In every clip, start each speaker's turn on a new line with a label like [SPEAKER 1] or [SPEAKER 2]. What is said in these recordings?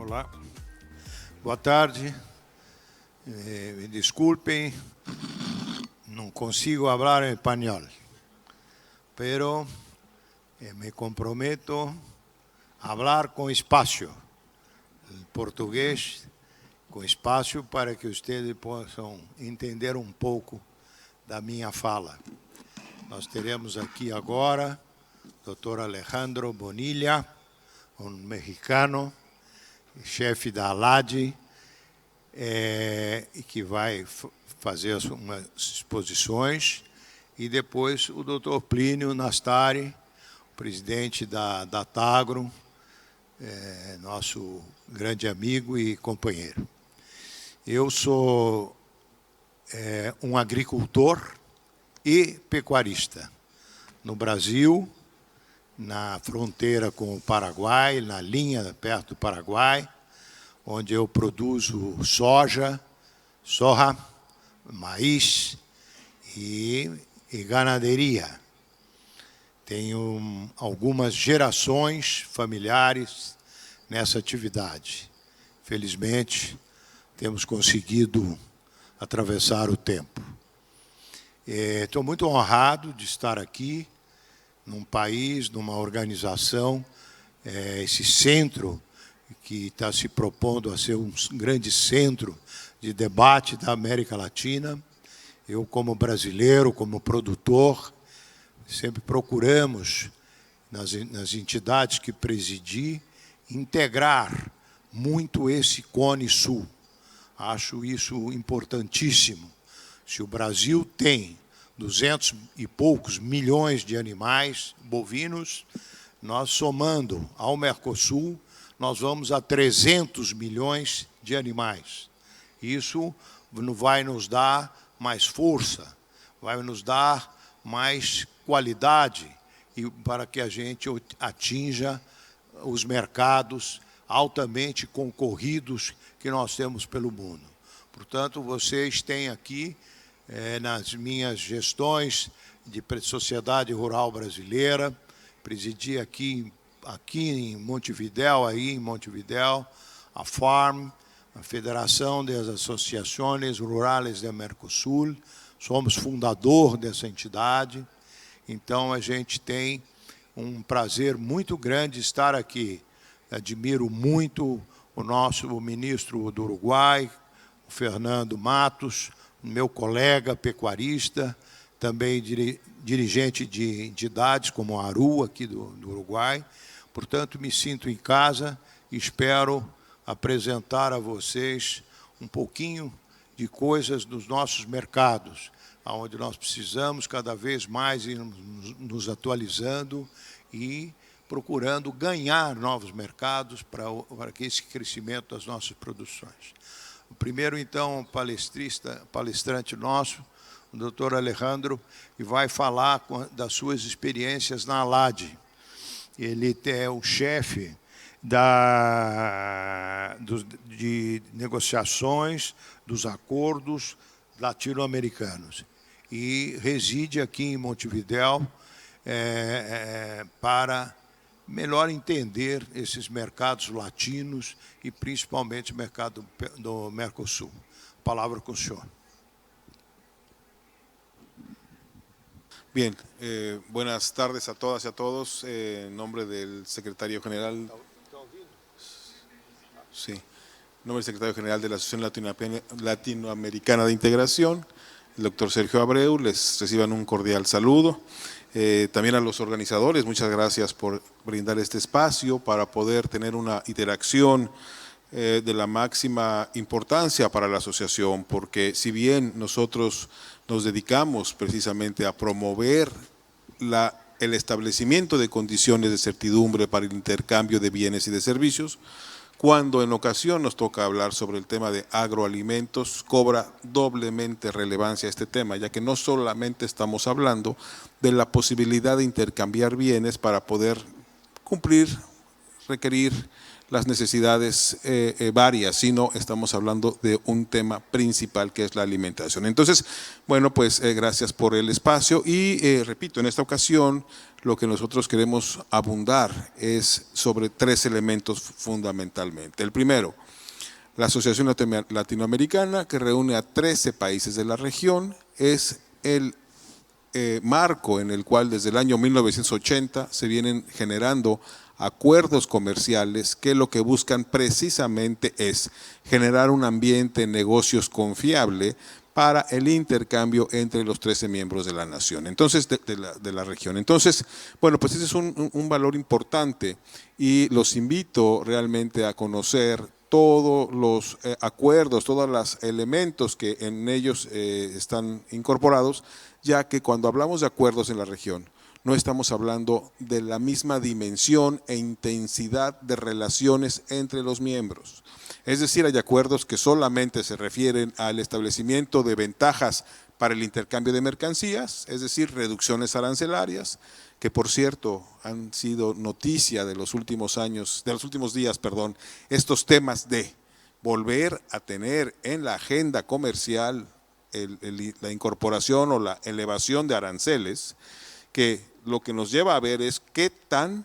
[SPEAKER 1] Olá, boa tarde, me desculpem, não consigo falar em espanhol, pero me comprometo a falar com espaço, português com espaço para que vocês possam entender um pouco da minha fala. Nós teremos aqui agora o Dr. Alejandro Bonilla, um mexicano, chefe da ALAD, que vai fazer umas exposições, e depois o Dr. Plínio Nastari, presidente da Tagro, nosso grande amigo e companheiro. Eu sou um agricultor e pecuarista no Brasil, na fronteira com o Paraguai, na linha perto do Paraguai, onde eu produzo soja, maíz e ganaderia. Tenho algumas gerações familiares nessa atividade. Felizmente, temos conseguido atravessar o tempo. Estou muito honrado de estar aqui, num país, numa organização, esse centro que está se propondo a ser um grande centro de debate da América Latina. Eu, como brasileiro, como produtor, sempre procuramos, nas entidades que presidi, integrar muito esse Cone Sul. Acho isso importantíssimo. Se o Brasil tem 200 e poucos milhões de animais bovinos, nós somando ao Mercosul, nós vamos a 300 milhões de animais. Isso vai nos dar mais força, vai nos dar mais qualidade e para que a gente atinja os mercados altamente concorridos que nós temos pelo mundo. Portanto, vocês têm aqui, nas minhas gestões de Sociedade Rural Brasileira, presidi aqui em Montevidéu, a FARM, a Federação das Associações Rurais do Mercosul, somos fundador dessa entidade, então a gente tem um prazer muito grande estar aqui. Admiro muito o nosso ministro do Uruguai, o Fernando Matos, meu colega pecuarista, também dirigente de entidades como a ARU, aqui do Uruguai. Portanto, me sinto em casa e espero apresentar a vocês um pouquinho de coisas dos nossos mercados, onde nós precisamos cada vez mais ir nos atualizando e procurando ganhar novos mercados para que esse crescimento das nossas produções. O primeiro, então, palestrante nosso, o Dr. Alejandro, e vai falar das suas experiências na ALAD. Ele é o chefe de negociações dos acordos latino-americanos e reside aqui em Montevidéu para melhor entender esses mercados latinos e principalmente o mercado do Mercosul. Palavra com o senhor.
[SPEAKER 2] Bien, buenas tardes a todas y a todos. En nombre del secretario general, de la Asociación Latinoamericana de Integración, el doctor Sergio Abreu, les reciban un cordial saludo. También a los organizadores, muchas gracias por brindar este espacio para poder tener una interacción de la máxima importancia para la asociación, porque si bien nosotros nos dedicamos precisamente a promover el establecimiento de condiciones de certidumbre para el intercambio de bienes y de servicios, cuando en ocasión nos toca hablar sobre el tema de agroalimentos, cobra doblemente relevancia este tema, ya que no solamente estamos hablando de la posibilidad de intercambiar bienes para poder cumplir, requerir las necesidades varias, sino estamos hablando de un tema principal que es la alimentación. Entonces, bueno, pues gracias por el espacio y repito, en esta ocasión lo que nosotros queremos abundar es sobre 3 elementos fundamentalmente. El primero, la Asociación Latinoamericana, que reúne a 13 países de la región, es el marco en el cual desde el año 1980 se vienen generando acuerdos comerciales que lo que buscan precisamente es generar un ambiente de negocios confiable para el intercambio entre los 13 miembros de la nación, entonces de la región. Entonces, bueno, pues ese es un valor importante y los invito realmente a conocer todos los acuerdos, todos los elementos que en ellos están incorporados, ya que cuando hablamos de acuerdos en la región, no estamos hablando de la misma dimensión e intensidad de relaciones entre los miembros. Es decir, hay acuerdos que solamente se refieren al establecimiento de ventajas para el intercambio de mercancías, es decir, reducciones arancelarias, que por cierto han sido noticia de los últimos días, estos temas de volver a tener en la agenda comercial la incorporación o la elevación de aranceles, que lo que nos lleva a ver es qué tan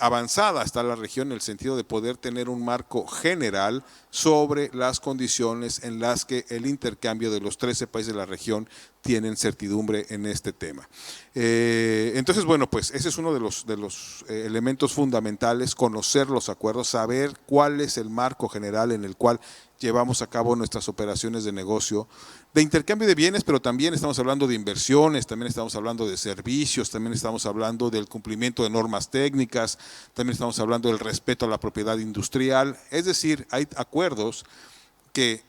[SPEAKER 2] avanzada está la región en el sentido de poder tener un marco general sobre las condiciones en las que el intercambio de los 13 países de la región tienen certidumbre en este tema. Entonces, bueno, pues ese es uno de los elementos fundamentales, conocer los acuerdos, saber cuál es el marco general en el cual llevamos a cabo nuestras operaciones de negocio, de intercambio de bienes, pero también estamos hablando de inversiones, también estamos hablando de servicios, también estamos hablando del cumplimiento de normas técnicas, también estamos hablando del respeto a la propiedad industrial, es decir, hay acuerdos que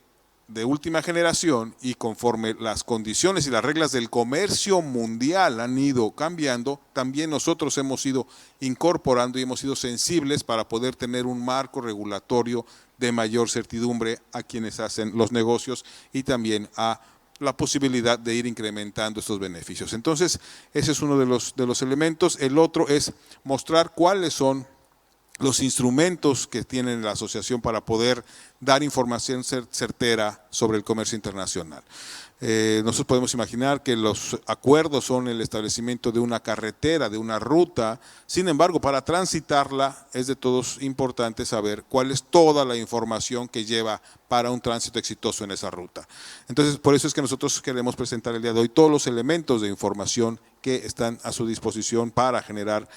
[SPEAKER 2] de última generación y conforme las condiciones y las reglas del comercio mundial han ido cambiando, también nosotros hemos ido incorporando y hemos sido sensibles para poder tener un marco regulatorio de mayor certidumbre a quienes hacen los negocios y también a la posibilidad de ir incrementando estos beneficios. Entonces, ese es uno de los elementos. El otro es mostrar cuáles son los instrumentos que tiene la asociación para poder dar información certera sobre el comercio internacional. Nosotros podemos imaginar que los acuerdos son el establecimiento de una carretera, de una ruta, sin embargo, para transitarla es de todos importante saber cuál es toda la información que lleva para un tránsito exitoso en esa ruta. Entonces, por eso es que nosotros queremos presentar el día de hoy todos los elementos de información que están a su disposición para generar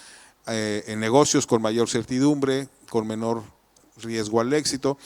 [SPEAKER 2] en negocios con mayor certidumbre, con menor riesgo al éxito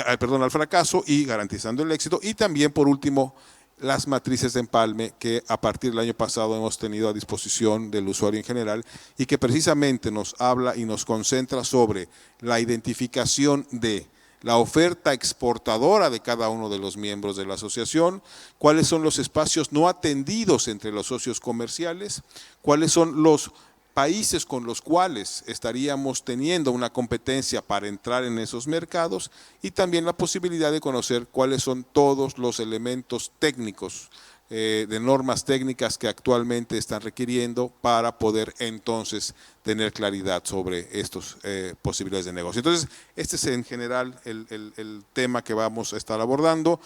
[SPEAKER 2] al fracaso y garantizando el éxito. Y también, por último, las matrices de empalme que a partir del año pasado hemos tenido a disposición del usuario en general y que precisamente nos habla y nos concentra sobre la identificación de la oferta exportadora de cada uno de los miembros de la asociación, cuáles son los espacios no atendidos entre los socios comerciales, cuáles son los países con los cuales estaríamos teniendo una competencia para entrar en esos mercados y también la posibilidad de conocer cuáles son todos los elementos técnicos de normas técnicas que actualmente están requiriendo para poder entonces tener claridad sobre estas posibilidades de negocio. Entonces, este es en general el tema que vamos a estar abordando.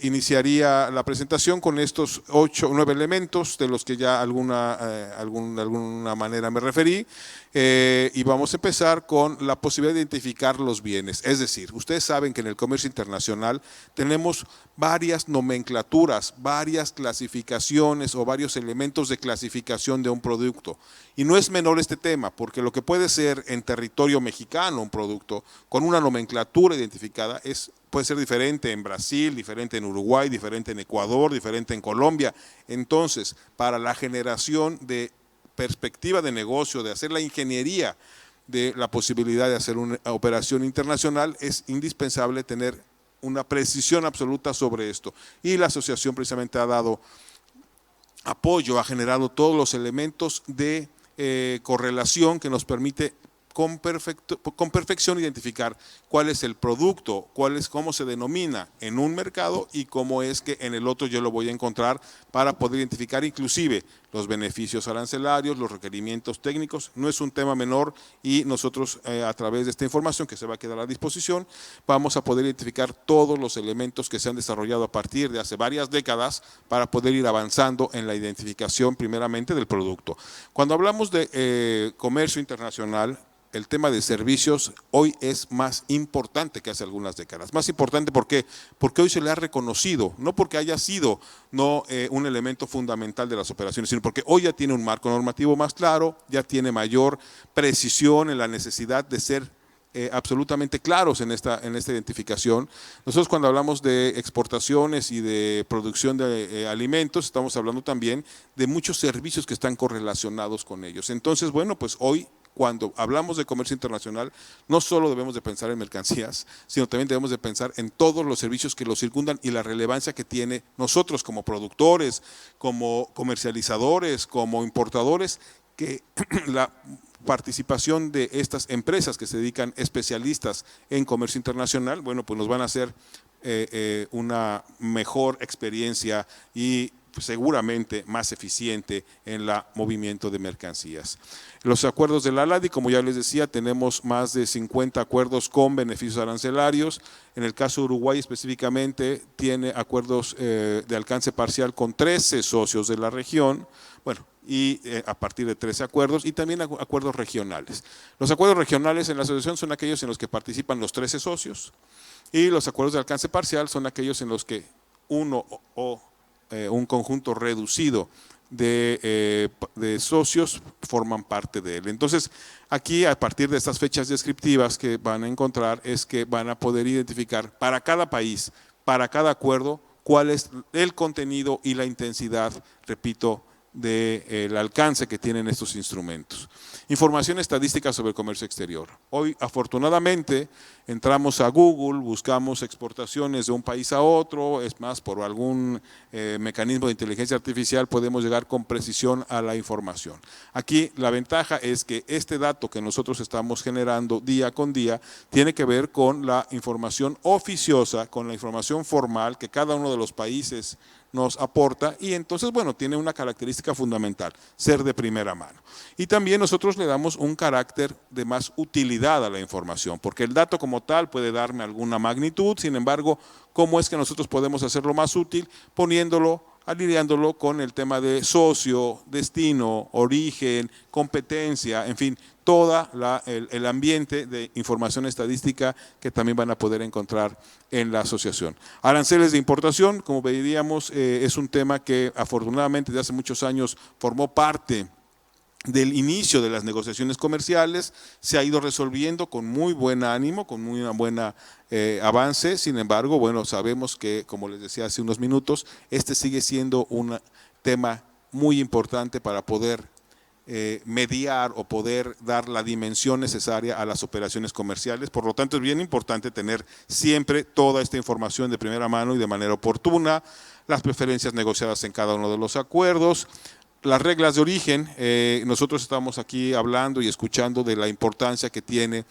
[SPEAKER 2] Iniciaría la presentación con estos 8 o 9 elementos de los que ya de alguna manera me referí, y vamos a empezar con la posibilidad de identificar los bienes. Es decir, ustedes saben que en el comercio internacional tenemos varias nomenclaturas, varias clasificaciones o varios elementos de clasificación de un producto. Y no es menor este tema, porque lo que puede ser en territorio mexicano un producto con una nomenclatura identificada puede ser diferente en Brasil, diferente en Uruguay, diferente en Ecuador, diferente en Colombia. Entonces, para la generación de perspectiva de negocio, de hacer la ingeniería de la posibilidad de hacer una operación internacional, es indispensable tener una precisión absoluta sobre esto. Y la asociación precisamente ha dado apoyo, ha generado todos los elementos de correlación que nos permite con perfección identificar cuál es el producto, cómo se denomina en un mercado y cómo es que en el otro yo lo voy a encontrar, para poder identificar inclusive los beneficios arancelarios, los requerimientos técnicos. No es un tema menor, y nosotros a través de esta información que se va a quedar a disposición vamos a poder identificar todos los elementos que se han desarrollado a partir de hace varias décadas para poder ir avanzando en la identificación primeramente del producto. Cuando hablamos de comercio internacional, el tema de servicios hoy es más importante que hace algunas décadas. Más importante, ¿por qué? Porque hoy se le ha reconocido, no porque haya sido un elemento fundamental de las operaciones, sino porque hoy ya tiene un marco normativo más claro, ya tiene mayor precisión en la necesidad de ser absolutamente claros en esta identificación. Nosotros, cuando hablamos de exportaciones y de producción de alimentos, estamos hablando también de muchos servicios que están correlacionados con ellos. Entonces, bueno, pues hoy, cuando hablamos de comercio internacional, no solo debemos de pensar en mercancías, sino también debemos de pensar en todos los servicios que los circundan y la relevancia que tiene nosotros como productores, como comercializadores, como importadores, que la participación de estas empresas que se dedican, especialistas en comercio internacional, bueno, pues nos van a hacer una mejor experiencia y seguramente más eficiente en el movimiento de mercancías. Los acuerdos de la LADI, como ya les decía, tenemos más de 50 acuerdos con beneficios arancelarios. En el caso de Uruguay específicamente, tiene acuerdos de alcance parcial con 13 socios de la región, bueno, y a partir de 13 acuerdos, y también acuerdos regionales. Los acuerdos regionales en la asociación son aquellos en los que participan los 13 socios, y los acuerdos de alcance parcial son aquellos en los que uno o un conjunto reducido de socios forman parte de él. Entonces, aquí, a partir de estas fechas descriptivas que van a encontrar, es que van a poder identificar para cada país, para cada acuerdo, cuál es el contenido y la intensidad, repito, del alcance que tienen estos instrumentos. Información estadística sobre el comercio exterior. Hoy, afortunadamente, entramos a Google, buscamos exportaciones de un país a otro, es más, por algún mecanismo de inteligencia artificial podemos llegar con precisión a la información. Aquí la ventaja es que este dato que nosotros estamos generando día con día tiene que ver con la información oficiosa, con la información formal que cada uno de los países nos aporta, y entonces, bueno, tiene una característica fundamental, ser de primera mano. Y también nosotros le damos un carácter de más utilidad a la información, porque el dato como tal puede darme alguna magnitud, sin embargo, ¿cómo es que nosotros podemos hacerlo más útil? Poniéndolo, alineándolo con el tema de socio, destino, origen, competencia, en fin, todo el ambiente de información estadística que también van a poder encontrar en la asociación. Aranceles de importación, como veíamos, es un tema que afortunadamente desde hace muchos años formó parte del inicio de las negociaciones comerciales, se ha ido resolviendo con muy buen ánimo, con muy buena avance. Sin embargo, bueno, sabemos que, como les decía hace unos minutos, este sigue siendo un tema muy importante para poder mediar o poder dar la dimensión necesaria a las operaciones comerciales. Por lo tanto, es bien importante tener siempre toda esta información de primera mano y de manera oportuna, las preferencias negociadas en cada uno de los acuerdos, las reglas de origen. Nosotros estamos aquí hablando y escuchando de la importancia que tiene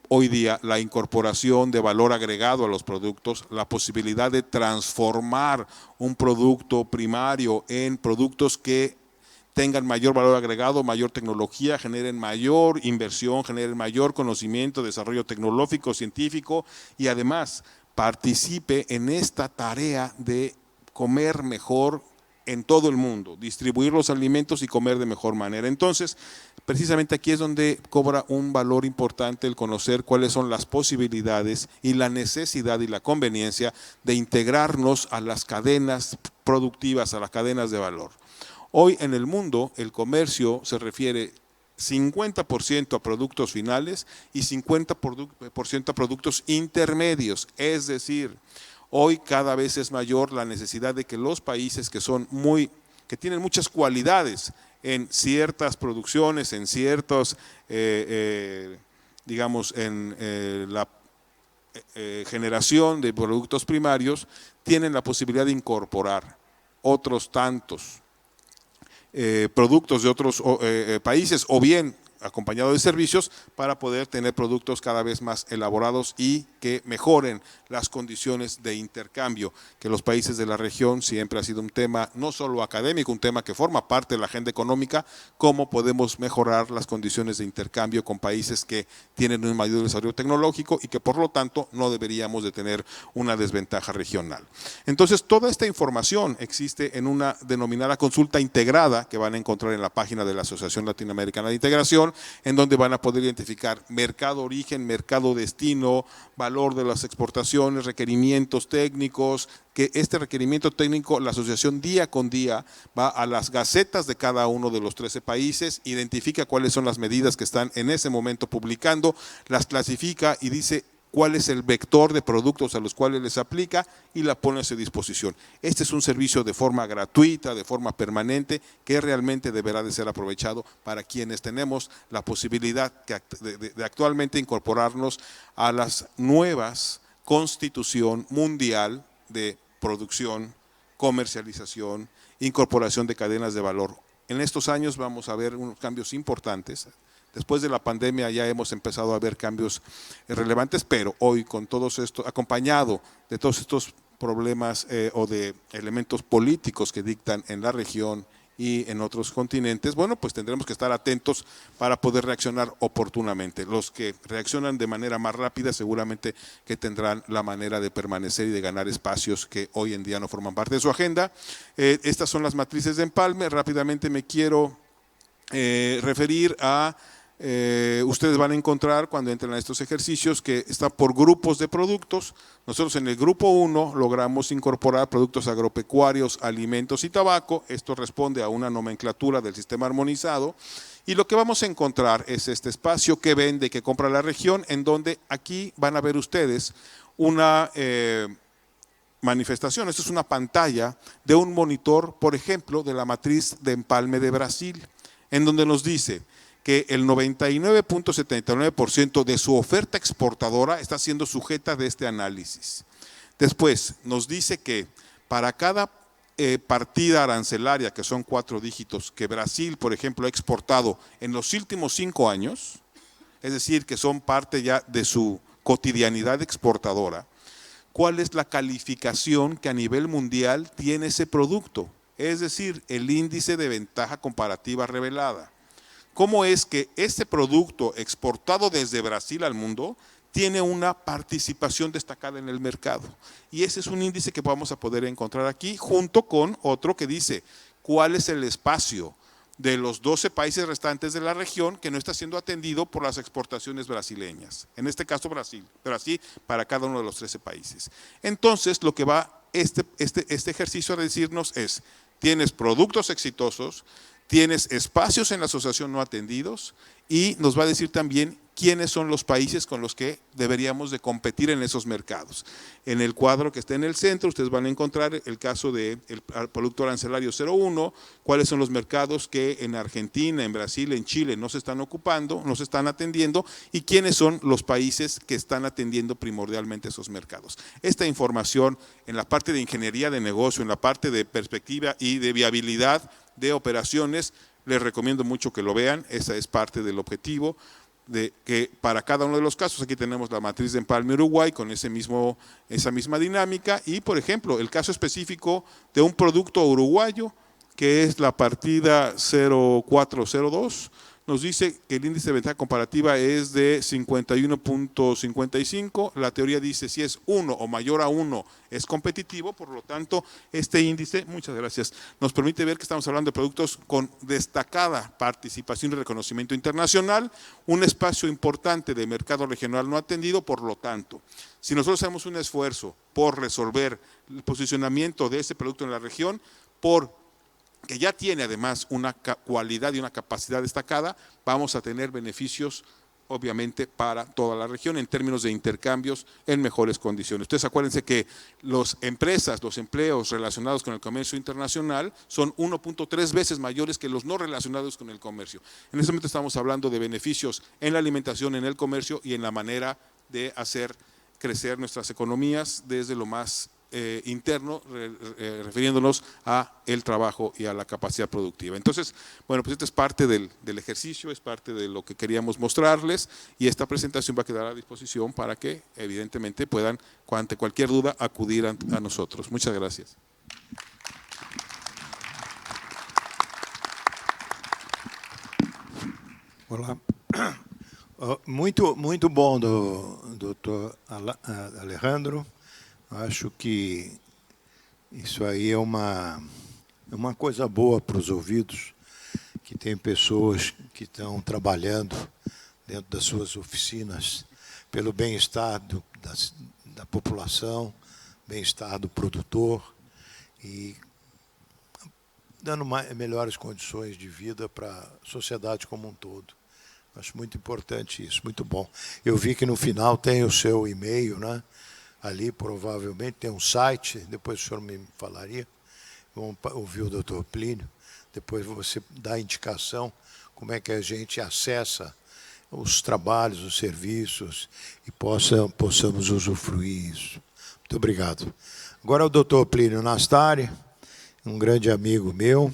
[SPEAKER 2] hoy día la incorporación de valor agregado a los productos, la posibilidad de transformar un producto primario en productos que tengan mayor valor agregado, mayor tecnología, generen mayor inversión, generen mayor conocimiento, desarrollo tecnológico, científico, y además participe en esta tarea de comer mejor en todo el mundo, distribuir los alimentos y comer de mejor manera. Entonces, precisamente aquí es donde cobra un valor importante el conocer cuáles son las posibilidades y la necesidad y la conveniencia de integrarnos a las cadenas productivas, a las cadenas de valor. Hoy en el mundo el comercio se refiere 50% a productos finales y 50% a productos intermedios, es decir, hoy cada vez es mayor la necesidad de que los países que tienen muchas cualidades en ciertas producciones, en ciertos, digamos, en la generación de productos primarios, tienen la posibilidad de incorporar otros tantos productos de otros países, o bien acompañado de servicios para poder tener productos cada vez más elaborados y que mejoren las condiciones de intercambio, que los países de la región siempre ha sido un tema no solo académico, un tema que forma parte de la agenda económica, cómo podemos mejorar las condiciones de intercambio con países que tienen un mayor desarrollo tecnológico y que por lo tanto no deberíamos de tener una desventaja regional. Entonces, toda esta información existe en una denominada consulta integrada que van a encontrar en la página de la Asociación Latinoamericana de Integración, en donde van a poder identificar mercado origen, mercado destino, valor de las exportaciones, requerimientos técnicos, que este requerimiento técnico la asociación día con día va a las gacetas de cada uno de los 13 países, identifica cuáles son las medidas que están en ese momento publicando, las clasifica y dice cuál es el vector de productos a los cuales les aplica y la pone a su disposición. Este es un servicio de forma gratuita, de forma permanente, que realmente deberá de ser aprovechado para quienes tenemos la posibilidad de actualmente incorporarnos a las nuevas Constitución Mundial de producción, comercialización, incorporación de cadenas de valor. En estos años vamos a ver unos cambios importantes. Después de la pandemia ya hemos empezado a ver cambios relevantes, pero hoy con todos estos, acompañado de todos estos problemas o de elementos políticos que dictan en la región y en otros continentes, bueno, pues tendremos que estar atentos para poder reaccionar oportunamente. Los que reaccionan de manera más rápida seguramente que tendrán la manera de permanecer y de ganar espacios que hoy en día no forman parte de su agenda. Estas son las matrices de empalme. Rápidamente me quiero referir a ustedes van a encontrar cuando entren a estos ejercicios que está por grupos de productos. Nosotros en el grupo 1 logramos incorporar productos agropecuarios, alimentos y tabaco. Esto responde a una nomenclatura del sistema armonizado y lo que vamos a encontrar es este espacio que vende, que compra la región, en donde aquí van a ver ustedes una manifestación. Esto es una pantalla de un monitor, por ejemplo, de la matriz de empalme de Brasil, en donde nos dice que el 99.79% de su oferta exportadora está siendo sujeta de este análisis. Después nos dice que para cada partida arancelaria, que son 4 dígitos, que Brasil, por ejemplo, ha exportado en los últimos 5 años, es decir, que son parte ya de su cotidianidad exportadora, ¿cuál es la calificación que a nivel mundial tiene ese producto? Es decir, el índice de ventaja comparativa revelada. ¿Cómo es que este producto exportado desde Brasil al mundo tiene una participación destacada en el mercado? Y ese es un índice que vamos a poder encontrar aquí, junto con otro que dice cuál es el espacio de los 12 países restantes de la región que no está siendo atendido por las exportaciones brasileñas. En este caso Brasil, pero así para cada uno de los 13 países. Entonces, lo que va este ejercicio a decirnos es, tienes productos exitosos, tienes espacios en la asociación no atendidos y nos va a decir también quiénes son los países con los que deberíamos de competir en esos mercados. En el cuadro que está en el centro ustedes van a encontrar el caso del producto arancelario 01, cuáles son los mercados que en Argentina, en Brasil, en Chile no se están ocupando, no se están atendiendo y quiénes son los países que están atendiendo primordialmente esos mercados. Esta información en la parte de ingeniería de negocio, en la parte de perspectiva y de viabilidad de operaciones, les recomiendo mucho que lo vean. Esa es parte del objetivo de que para cada uno de los casos, aquí tenemos la matriz de empalme Uruguay con esa misma dinámica y por ejemplo el caso específico de un producto uruguayo que es la partida 0402, nos dice que el índice de ventaja comparativa es de 51.55, la teoría dice si es 1 o mayor a 1 es competitivo, por lo tanto este índice, muchas gracias, nos permite ver que estamos hablando de productos con destacada participación y reconocimiento internacional, un espacio importante de mercado regional no atendido, por lo tanto, si nosotros hacemos un esfuerzo por resolver el posicionamiento de ese producto en la región, que ya tiene además una cualidad y una capacidad destacada, vamos a tener beneficios obviamente para toda la región en términos de intercambios en mejores condiciones. Ustedes acuérdense que las empresas, los empleos relacionados con el comercio internacional son 1.3 veces mayores que los no relacionados con el comercio. En este momento estamos hablando de beneficios en la alimentación, en el comercio y en la manera de hacer crecer nuestras economías desde lo más interno, refiriéndonos a el trabajo y a la capacidad productiva. Entonces, bueno, pues esto es parte del ejercicio, es parte de lo que queríamos mostrarles, y esta presentación va a quedar a disposición para que evidentemente puedan, ante cualquier duda, acudir a nosotros. Muchas gracias.
[SPEAKER 1] Olá. Muito bom, doutor Alejandro. Acho que isso aí é uma coisa boa para os ouvidos, que tem pessoas que estão trabalhando dentro das suas oficinas pelo bem-estar da população, bem-estar do produtor e dando melhores condições de vida para a sociedade como um todo. Acho muito importante isso, muito bom. Eu vi que no final tem o seu e-mail, né? Ali provavelmente tem um site, depois o senhor me falaria. Vamos ouvir o doutor Plínio, depois você dá a indicação como é que a gente acessa os trabalhos, os serviços e possamos usufruir isso. Muito obrigado. Agora o doutor Plínio Nastari, um grande amigo meu,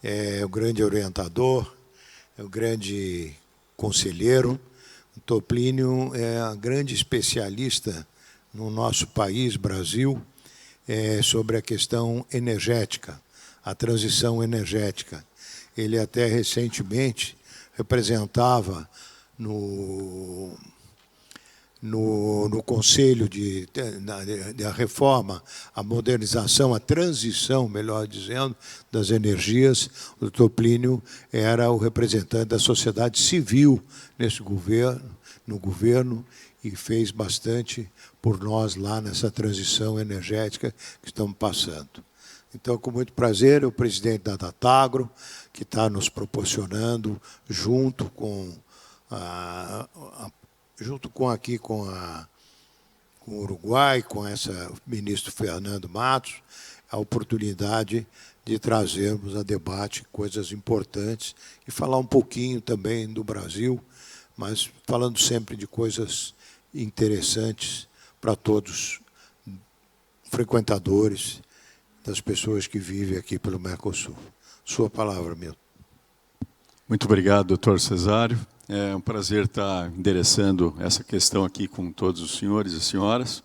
[SPEAKER 1] é o grande orientador, é o grande conselheiro. O doutor Plínio é a grande especialista no nosso país, Brasil, sobre a questão energética, a transição energética. Ele até recentemente representava no Conselho da Reforma, a modernização, a transição, melhor dizendo, das energias. O doutor Plínio era o representante da sociedade civil no governo, e fez bastante por nós lá nessa transição energética que estamos passando. Então, com muito prazer, o presidente da Datagro, que está nos proporcionando, junto com o Uruguai, com o ministro Fernando Matos, a oportunidade de trazermos a debate coisas importantes e falar um pouquinho também do Brasil, mas falando sempre de coisas interessantes para todos frequentadores, das pessoas que vivem aqui pelo Mercosul. Sua palavra, Milton.
[SPEAKER 3] Muito obrigado, doutor Cesário. É um prazer estar endereçando essa questão aqui com todos os senhores e senhoras.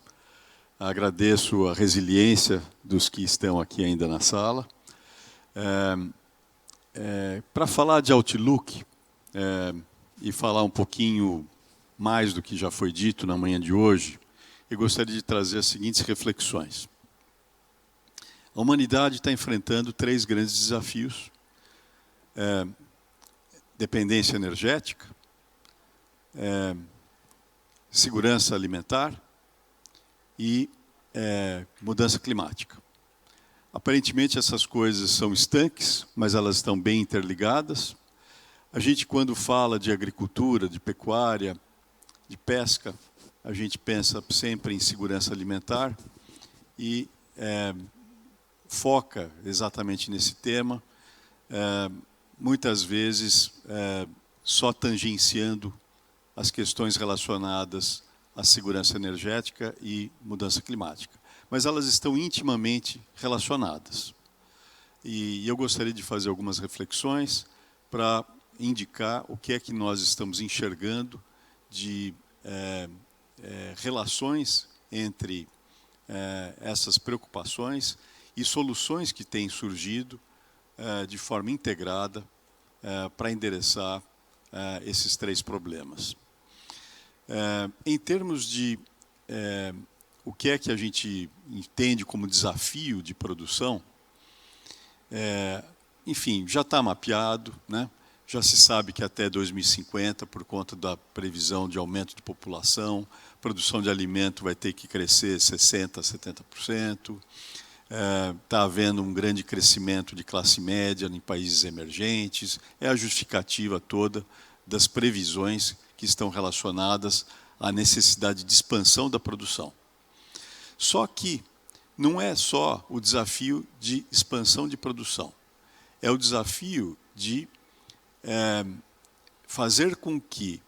[SPEAKER 3] Agradeço a resiliência dos que estão aqui ainda na sala. Para falar de Outlook e falar um pouquinho mais do que já foi dito na manhã de hoje, eu gostaria de trazer as seguintes reflexões. A humanidade está enfrentando 3 grandes desafios. Dependência energética, segurança alimentar e mudança climática. Aparentemente essas coisas são estanques, mas elas estão bem interligadas. A gente, quando fala de agricultura, de pecuária, de pesca, a gente pensa sempre em segurança alimentar e foca exatamente nesse tema, muitas vezes só tangenciando as questões relacionadas à segurança energética e mudança climática. Mas elas estão intimamente relacionadas. E eu gostaria de fazer algumas reflexões para indicar o que é que nós estamos enxergando de relações entre essas preocupações e soluções que têm surgido de forma integrada para endereçar esses 3 problemas. Em termos de o que é que a gente entende como desafio de produção, enfim, já está mapeado, né? Já se sabe que até 2050, por conta da previsão de aumento de população, a produção de alimento vai ter que crescer 60% a 70%. Está havendo um grande crescimento de classe média em países emergentes. É a justificativa toda das previsões que estão relacionadas à necessidade de expansão da produção. Só que não é só o desafio de expansão de produção. É o desafio de fazer com que,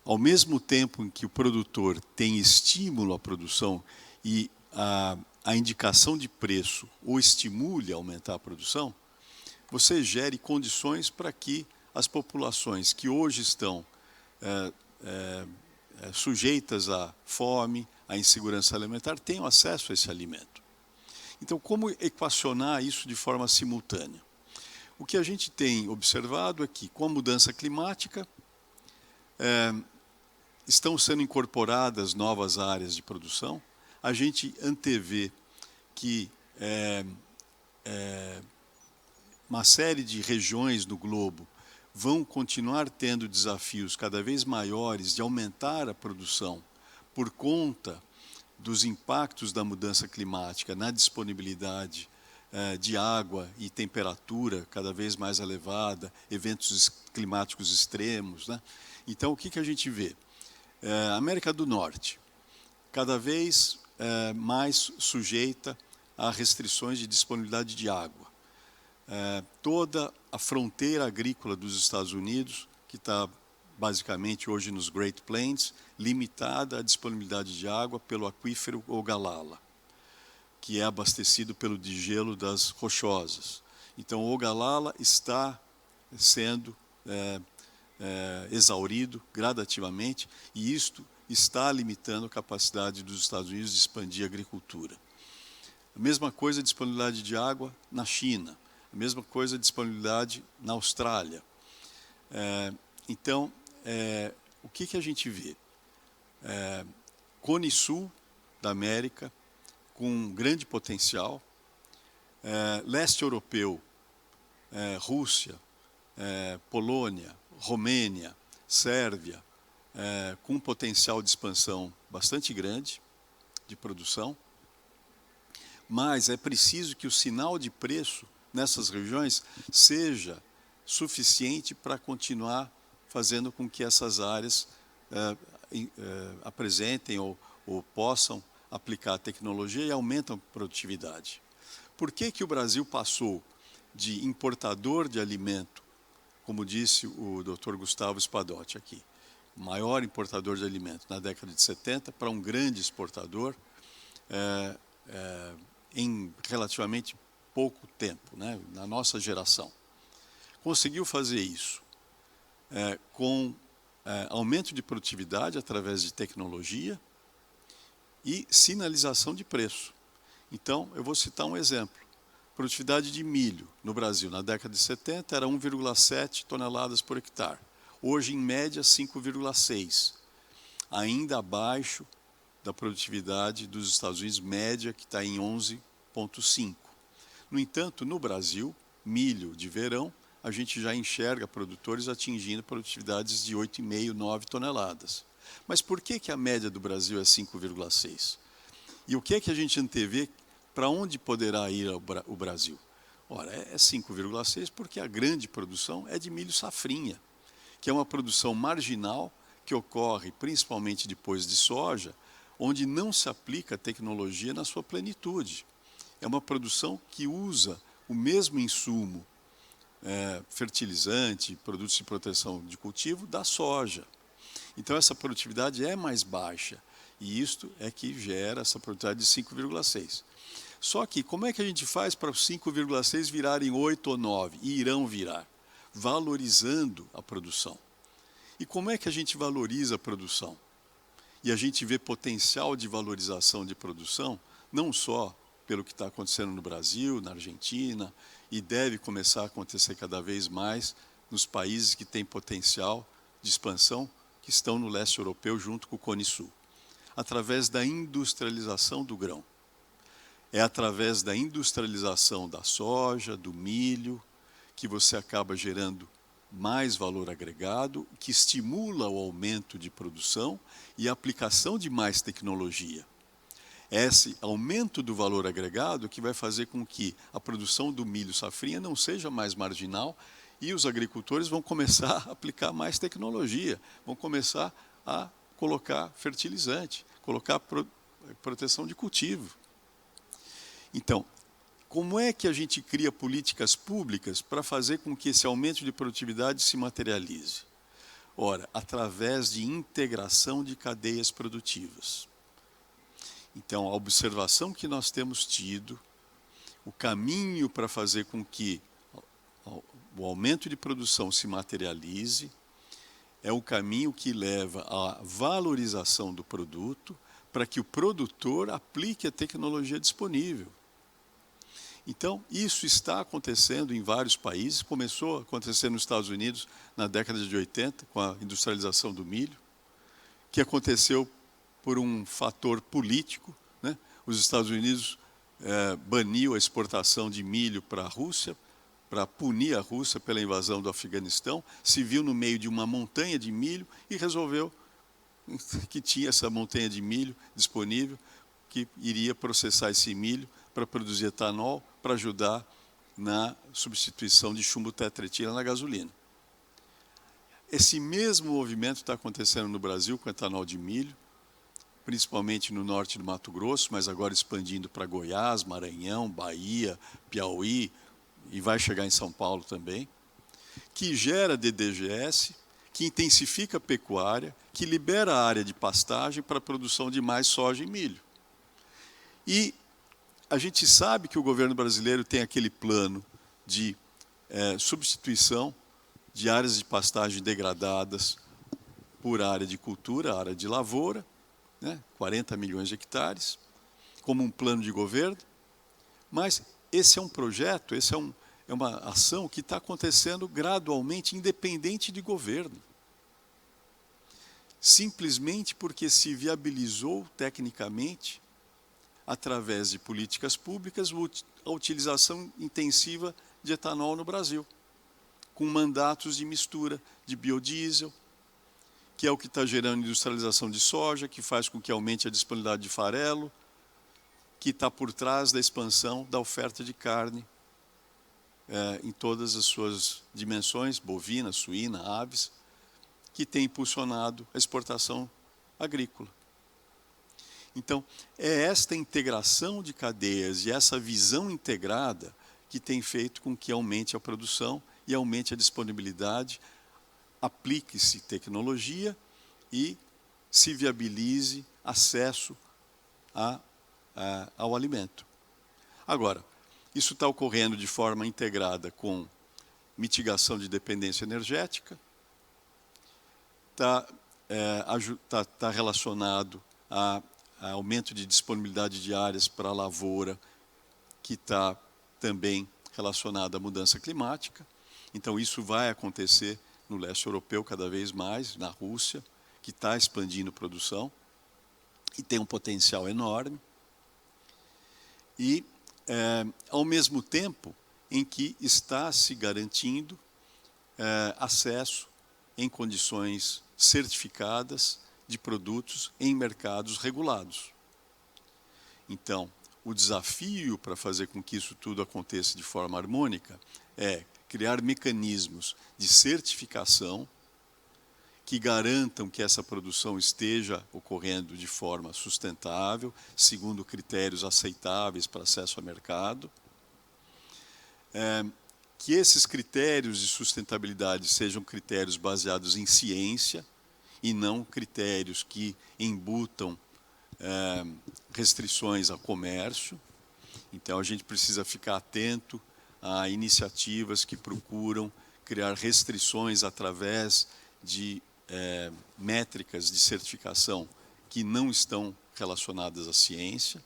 [SPEAKER 3] ao mesmo tempo em que o produtor tem estímulo à produção e a indicação de preço ou estimule a aumentar a produção, você gere condições para que as populações que hoje estão sujeitas à fome, à insegurança alimentar, tenham acesso a esse alimento. Então, como equacionar isso de forma simultânea? O que a gente tem observado é que, com a mudança climática, estão sendo incorporadas novas áreas de produção. A gente antevê que uma série de regiões do globo vão continuar tendo desafios cada vez maiores de aumentar a produção por conta dos impactos da mudança climática na disponibilidade de água e temperatura cada vez mais elevada, eventos climáticos extremos, né? Então, o que a gente vê? A América do Norte, cada vez mais sujeita a restrições de disponibilidade de água. Toda a fronteira agrícola dos Estados Unidos, que está basicamente hoje nos Great Plains, limitada à disponibilidade de água pelo aquífero Ogallala, que é abastecido pelo degelo das rochosas. Então, o Ogallala está sendo exaurido gradativamente, e isto está limitando a capacidade dos Estados Unidos de expandir a agricultura. A mesma coisa a disponibilidade de água na China, a mesma coisa a disponibilidade na Austrália. Então, o que a gente vê? Cone Sul da América, com grande potencial, leste europeu, Rússia, Polônia, Romênia, Sérvia, com um potencial de expansão bastante grande de produção, mas é preciso que o sinal de preço nessas regiões seja suficiente para continuar fazendo com que essas áreas apresentem ou possam aplicar a tecnologia e aumentam a produtividade. Por que o Brasil passou de importador de alimento, como disse o Dr. Gustavo Spadotti aqui, maior importador de alimento na década de 70, para um grande exportador em relativamente pouco tempo, né, na nossa geração? Conseguiu fazer isso com aumento de produtividade através de tecnologia e sinalização de preço. Então, eu vou citar um exemplo. Produtividade de milho no Brasil, na década de 70, era 1,7 toneladas por hectare. Hoje, em média, 5,6. Ainda abaixo da produtividade dos Estados Unidos, média, que está em 11,5. No entanto, no Brasil, milho de verão, a gente já enxerga produtores atingindo produtividades de 8,5, 9 toneladas. Mas por que a média do Brasil é 5,6? E o que a gente antevê? Para onde poderá ir o Brasil? Ora, é 5,6 porque a grande produção é de milho safrinha, que é uma produção marginal que ocorre principalmente depois de soja, onde não se aplica a tecnologia na sua plenitude. É uma produção que usa o mesmo insumo, fertilizante, produtos de proteção de cultivo, da soja. Então, essa produtividade é mais baixa, e isto é que gera essa produtividade de 5,6. Só que, como é que a gente faz para os 5,6 virarem 8 ou 9? E irão virar, valorizando a produção. E como é que a gente valoriza a produção? E a gente vê potencial de valorização de produção, não só pelo que está acontecendo no Brasil, na Argentina, e deve começar a acontecer cada vez mais nos países que têm potencial de expansão, que estão no leste europeu, junto com o Cone Sul. Através da industrialização do grão. É através da industrialização da soja, do milho, que você acaba gerando mais valor agregado, que estimula o aumento de produção e a aplicação de mais tecnologia. Esse aumento do valor agregado que vai fazer com que a produção do milho safrinha não seja mais marginal e os agricultores vão começar a aplicar mais tecnologia, vão começar a colocar fertilizante, colocar proteção de cultivo. Então, como é que a gente cria políticas públicas para fazer com que esse aumento de produtividade se materialize? Ora, através de integração de cadeias produtivas. Então, a observação que nós temos tido, o caminho para fazer com que o aumento de produção se materialize, é o caminho que leva à valorização do produto para que o produtor aplique a tecnologia disponível. Então, isso está acontecendo em vários países, começou a acontecer nos Estados Unidos na década de 80, com a industrialização do milho, que aconteceu por um fator político, né? Os Estados Unidos baniu a exportação de milho para a Rússia, para punir a Rússia pela invasão do Afeganistão, se viu no meio de uma montanha de milho e resolveu que tinha essa montanha de milho disponível, que iria processar esse milho para produzir etanol, para ajudar na substituição de chumbo tetraetil na gasolina. Esse mesmo movimento está acontecendo no Brasil com etanol de milho, principalmente no norte do Mato Grosso, mas agora expandindo para Goiás, Maranhão, Bahia, Piauí, e vai chegar em São Paulo também, que gera DDGS, que intensifica a pecuária, que libera a área de pastagem para a produção de mais soja e milho. E a gente sabe que o governo brasileiro tem aquele plano de substituição de áreas de pastagem degradadas por área de cultura, área de lavoura, né, 40 milhões de hectares, como um plano de governo, mas esse é um projeto, é uma ação que está acontecendo gradualmente, independente de governo. Simplesmente porque se viabilizou tecnicamente, através de políticas públicas, a utilização intensiva de etanol no Brasil, com mandatos de mistura de biodiesel, que é o que está gerando industrialização de soja, que faz com que aumente a disponibilidade de farelo, que está por trás da expansão da oferta de carne em todas as suas dimensões, bovina, suína, aves, que tem impulsionado a exportação agrícola. Então, é esta integração de cadeias e essa visão integrada que tem feito com que aumente a produção e aumente a disponibilidade, aplique-se tecnologia e se viabilize acesso ao alimento. Agora, isso está ocorrendo de forma integrada com mitigação de dependência energética, está relacionado a aumento de disponibilidade de áreas para a lavoura, que está também relacionado à mudança climática. Então, isso vai acontecer no leste europeu cada vez mais, na Rússia, que está expandindo produção e tem um potencial enorme. E, ao mesmo tempo em que está se garantindo acesso em condições certificadas de produtos em mercados regulados. Então, o desafio para fazer com que isso tudo aconteça de forma harmônica é criar mecanismos de certificação que garantam que essa produção esteja ocorrendo de forma sustentável, segundo critérios aceitáveis para acesso ao mercado, que esses critérios de sustentabilidade sejam critérios baseados em ciência e não critérios que embutam restrições ao comércio. Então, a gente precisa ficar atento a iniciativas que procuram criar restrições através de métricas de certificação que não estão relacionadas à ciência.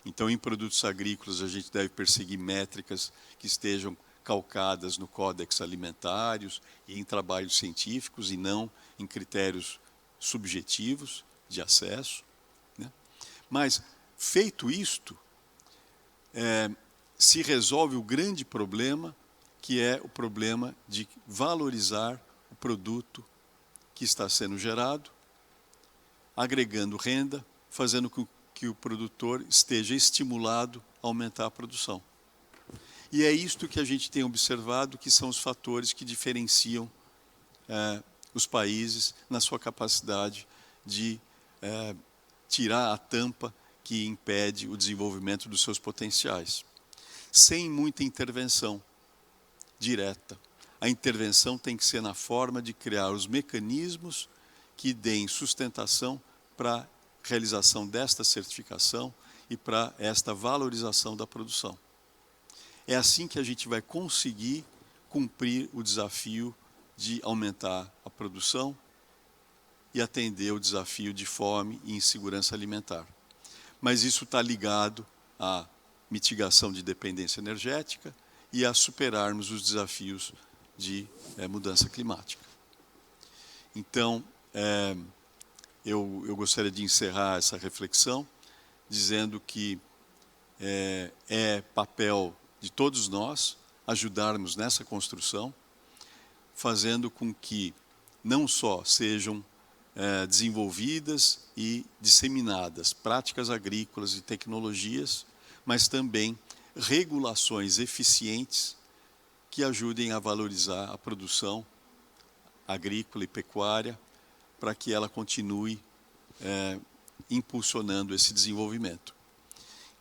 [SPEAKER 3] Então, em produtos agrícolas, a gente deve perseguir métricas que estejam calcadas no Códex Alimentários e em trabalhos científicos e não em critérios subjetivos de acesso, né? Mas, feito isto, se resolve o grande problema, que é o problema de valorizar o produto que está sendo gerado, agregando renda, fazendo com que o produtor esteja estimulado a aumentar a produção. E é isto que a gente tem observado, que são os fatores que diferenciam os países na sua capacidade de tirar a tampa que impede o desenvolvimento dos seus potenciais, sem muita intervenção direta. A intervenção tem que ser na forma de criar os mecanismos que deem sustentação para realização desta certificação e para esta valorização da produção. É assim que a gente vai conseguir cumprir o desafio de aumentar a produção e atender o desafio de fome e insegurança alimentar. Mas isso está ligado à mitigação de dependência energética e a superarmos os desafios de mudança climática. Então, eu gostaria de encerrar essa reflexão dizendo que é papel de todos nós ajudarmos nessa construção, fazendo com que não só sejam desenvolvidas e disseminadas práticas agrícolas e tecnologias, mas também regulações eficientes que ajudem a valorizar a produção agrícola e pecuária para que ela continue impulsionando esse desenvolvimento.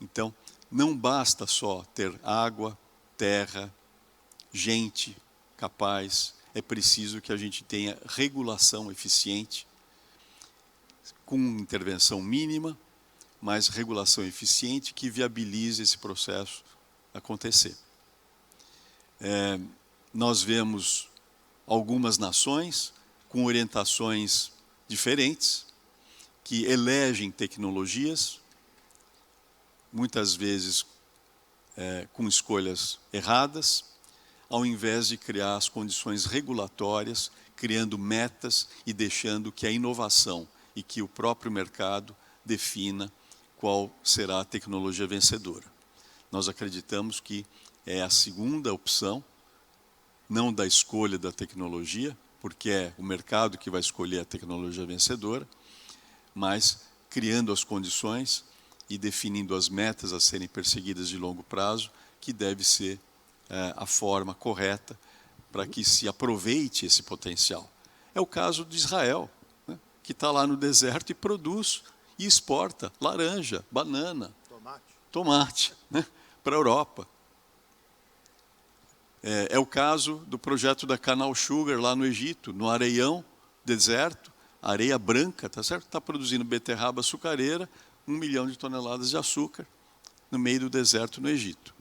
[SPEAKER 3] Então, não basta só ter água, terra, gente capaz, é preciso que a gente tenha regulação eficiente, com intervenção mínima, mas regulação eficiente que viabilize esse processo acontecer. Nós vemos algumas nações com orientações diferentes, que elegem tecnologias, muitas vezes com escolhas erradas, ao invés de criar as condições regulatórias, criando metas e deixando que a inovação e que o próprio mercado defina qual será a tecnologia vencedora. Nós acreditamos que é a segunda opção, não da escolha da tecnologia, porque é o mercado que vai escolher a tecnologia vencedora, mas criando as condições e definindo as metas a serem perseguidas de longo prazo, que deve ser a forma correta para que se aproveite esse potencial. É o caso de Israel, né, que está lá no deserto e produz e exporta laranja, banana, tomate, né, para a Europa. É o caso do projeto da Canal Sugar lá no Egito, no Areião, deserto, areia branca, tá certo? Está produzindo beterraba açucareira, 1 milhão de toneladas de açúcar no meio do deserto no Egito.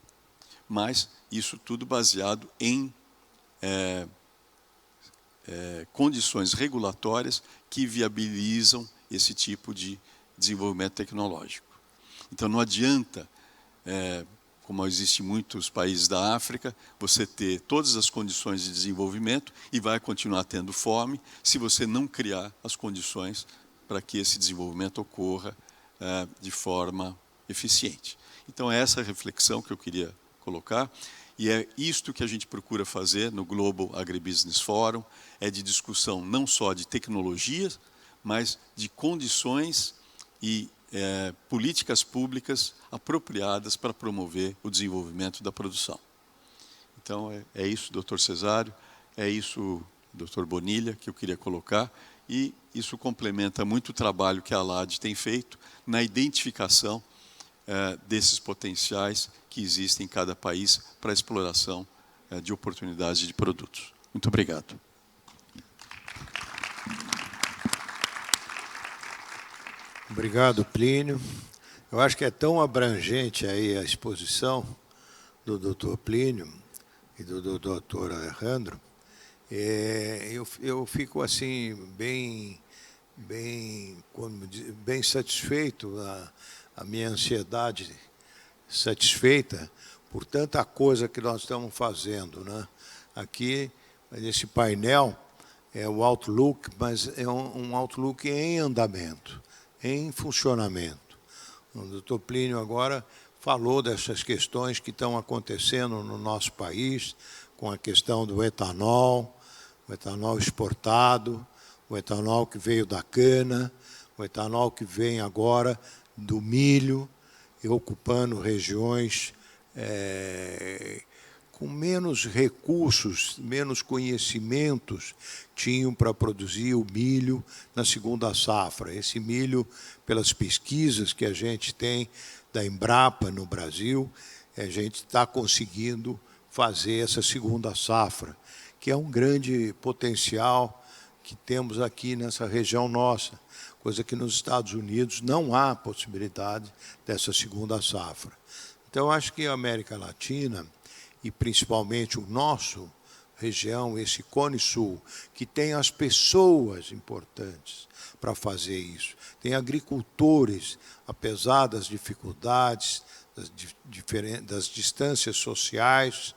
[SPEAKER 3] Mas isso tudo baseado em condições regulatórias que viabilizam esse tipo de desenvolvimento tecnológico. Então não adianta, como existe em muitos países da África, você ter todas as condições de desenvolvimento e vai continuar tendo fome se você não criar as condições para que esse desenvolvimento ocorra de forma eficiente. Então é essa reflexão que eu queria colocar, e é isto que a gente procura fazer no Global Agribusiness Forum, é de discussão não só de tecnologias, mas de condições e políticas públicas apropriadas para promover o desenvolvimento da produção. Então é isso, doutor Cesário, é isso, doutor Bonilha, que eu queria colocar, e isso complementa muito o trabalho que a ALAD tem feito na identificação desses potenciais que existem em cada país para a exploração de oportunidades de produtos. Muito obrigado.
[SPEAKER 1] Obrigado, Plínio. Eu acho que é tão abrangente aí a exposição do doutor Plínio e do doutor Alejandro. Eu fico assim bem satisfeito, a minha ansiedade satisfeita por tanta coisa que nós estamos fazendo, né? Aqui, nesse painel, é o Outlook, mas é um Outlook em andamento, em funcionamento. O doutor Plínio agora falou dessas questões que estão acontecendo no nosso país, com a questão do etanol, o etanol exportado, o etanol que veio da cana, o etanol que vem agora do milho, e ocupando regiões com menos recursos, menos conhecimentos tinham para produzir o milho na segunda safra. Esse milho, pelas pesquisas que a gente tem da Embrapa no Brasil, a gente está conseguindo fazer essa segunda safra, que é um grande potencial que temos aqui nessa região nossa, coisa que nos Estados Unidos não há possibilidade dessa segunda safra. Então, acho que a América Latina, e principalmente o nosso região, esse Cone Sul, que tem as pessoas importantes para fazer isso. Tem agricultores, apesar das dificuldades, das distâncias sociais,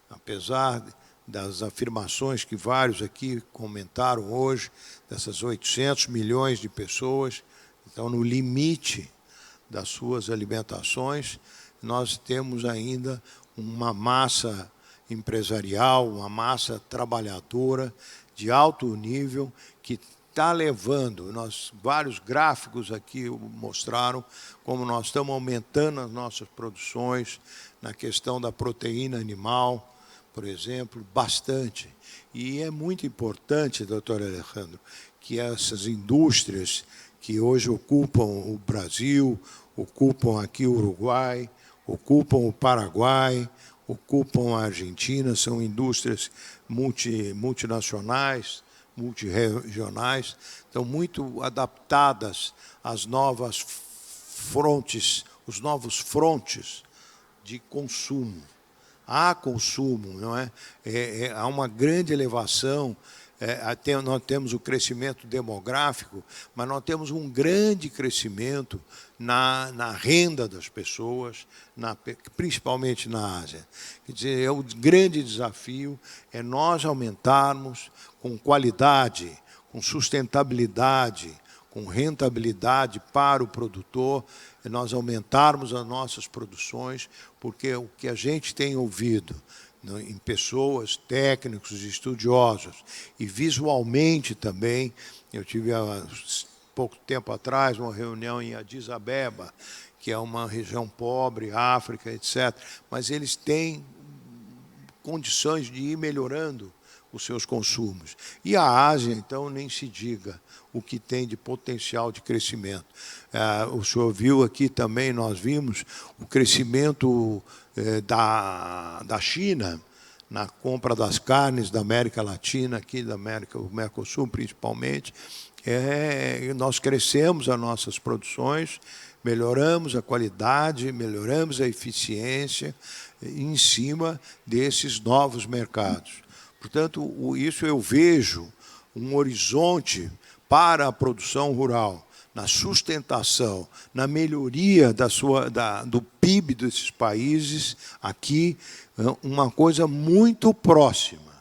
[SPEAKER 1] apesar das afirmações que vários aqui comentaram hoje, dessas 800 milhões de pessoas, estão no limite das suas alimentações, nós temos ainda uma massa empresarial, uma massa trabalhadora de alto nível que está levando, vários gráficos aqui mostraram como nós estamos aumentando as nossas produções na questão da proteína animal, por exemplo, bastante. E é muito importante, doutor Alejandro, que essas indústrias que hoje ocupam o Brasil, ocupam aqui o Uruguai, ocupam o Paraguai, ocupam a Argentina, são indústrias multinacionais, multirregionais, estão muito adaptadas às novas frontes, os novos frontes de consumo. Há consumo, não é? Há uma grande elevação, nós temos o crescimento demográfico, mas nós temos um grande crescimento na renda das pessoas, principalmente na Ásia. Quer dizer, o grande desafio é nós aumentarmos com qualidade, com sustentabilidade, com rentabilidade para o produtor, e nós aumentarmos as nossas produções, porque o que a gente tem ouvido em pessoas, técnicos, estudiosos, e visualmente também, eu tive há pouco tempo atrás uma reunião em Addis Abeba, que é uma região pobre, África, etc., mas eles têm condições de ir melhorando os seus consumos. E a Ásia, então, nem se diga o que tem de potencial de crescimento. O senhor viu aqui também, nós vimos o crescimento da China na compra das carnes da América Latina, aqui da América, o Mercosul principalmente. Nós crescemos as nossas produções, melhoramos a qualidade, melhoramos a eficiência em cima desses novos mercados. Portanto, isso eu vejo um horizonte para a produção rural, na sustentação, na melhoria do PIB desses países, aqui, uma coisa muito próxima,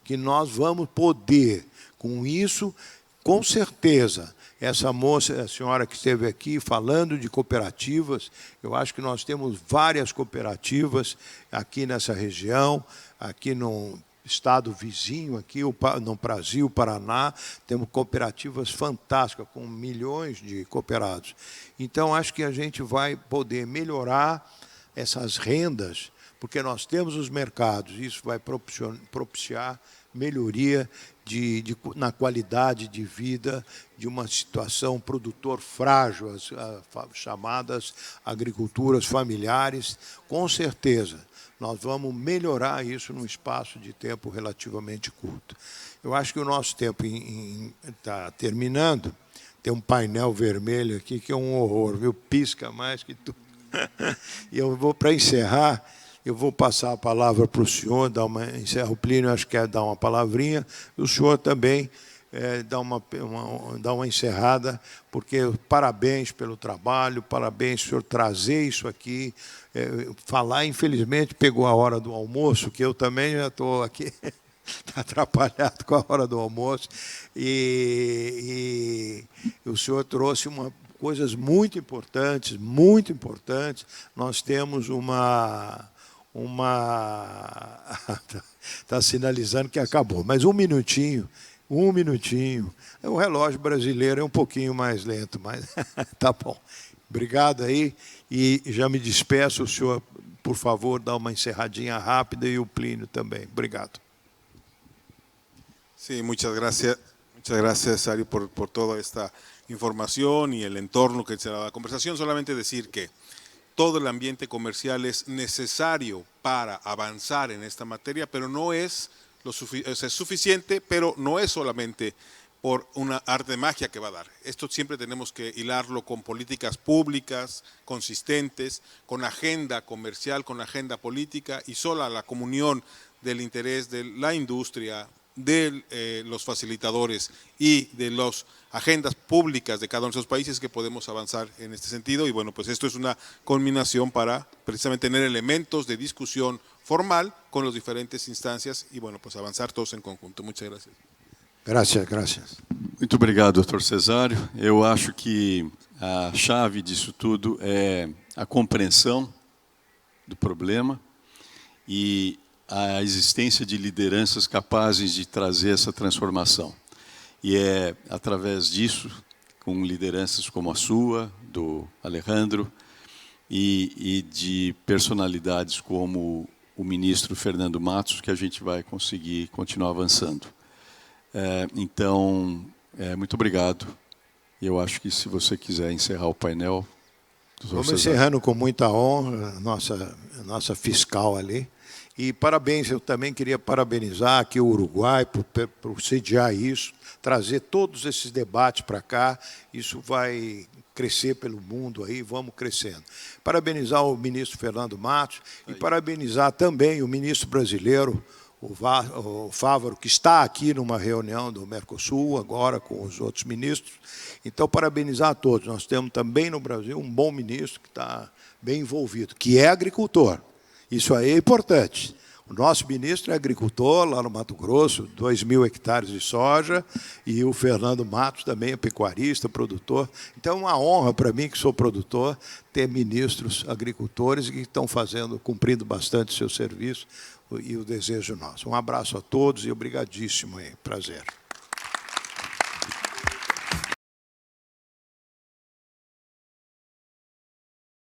[SPEAKER 1] que nós vamos poder, com isso, com certeza, essa moça, a senhora que esteve aqui falando de cooperativas, eu acho que nós temos várias cooperativas aqui nessa região, aqui no estado vizinho, aqui no Brasil, Paraná, temos cooperativas fantásticas, com milhões de cooperados. Então, acho que a gente vai poder melhorar essas rendas, porque nós temos os mercados, isso vai propiciar melhoria na qualidade de vida de uma situação produtor frágil, as chamadas agriculturas familiares, com certeza. Nós vamos melhorar isso num espaço de tempo relativamente curto. Eu acho que o nosso tempo está terminando. Tem um painel vermelho aqui que é um horror, viu? Pisca mais que tudo. E eu vou, para encerrar, eu vou passar a palavra para o senhor, encerra o Plínio, acho que quer dar uma palavrinha, e o senhor também dá uma encerrada, porque parabéns pelo trabalho, parabéns, senhor, trazer isso aqui, falar, infelizmente, pegou a hora do almoço, que eu também já estou aqui atrapalhado com a hora do almoço, e o senhor trouxe coisas muito importantes, nós temos está sinalizando que acabou, mas um minutinho, o relógio brasileiro é um pouquinho mais lento, mas tá bom. Obrigado aí, e já me despeço, o senhor, por favor, dá uma encerradinha rápida, e o Plínio também. Obrigado.
[SPEAKER 2] Sí, muchas gracias, Sario, por toda esta información y el entorno que se da la conversación. Solamente decir que todo el ambiente comercial es necesario para avanzar en esta materia, pero no es es suficiente, pero no es solamente por una arte de magia que va a dar. Esto siempre tenemos que hilarlo con políticas públicas, consistentes, con agenda comercial, con agenda política, y sola la comunión del interés de la industria, de los facilitadores y de las agendas públicas de cada uno de esos países que podemos avanzar en este sentido. Y bueno, pues esto es una culminación para precisamente tener elementos de discusión formal con las diferentes instancias y bueno, pues avanzar todos en conjunto. Muchas gracias.
[SPEAKER 1] Gracias.
[SPEAKER 3] Muito obrigado, doutor Cesário. Eu acho que a chave disso tudo é a compreensão do problema e a existência de lideranças capazes de trazer essa transformação. E é através disso, com lideranças como a sua, do Alejandro, e de personalidades como o ministro Fernando Matos, que a gente vai conseguir continuar avançando. Então, muito obrigado. E eu acho que se você quiser encerrar o painel...
[SPEAKER 1] Vamos encerrando com muita honra, nossa fiscal ali. E parabéns, eu também queria parabenizar aqui o Uruguai por sediar isso, trazer todos esses debates para cá. Isso vai crescer pelo mundo aí, vamos crescendo. Parabenizar o ministro Fernando Matos e parabenizar também o ministro brasileiro, o Fávaro, que está aqui numa reunião do Mercosul, agora com os outros ministros. Então, parabenizar a todos. Nós temos também no Brasil um bom ministro que está bem envolvido, que é agricultor. Isso aí é importante. O nosso ministro é agricultor, lá no Mato Grosso, 2.000 hectares de soja, e o Fernando Matos também é pecuarista, produtor. Então, é uma honra para mim, que sou produtor, ter ministros agricultores que estão cumprindo bastante o seu serviço, e o desejo nosso. Um abraço a todos e obrigadíssimo. Prazer.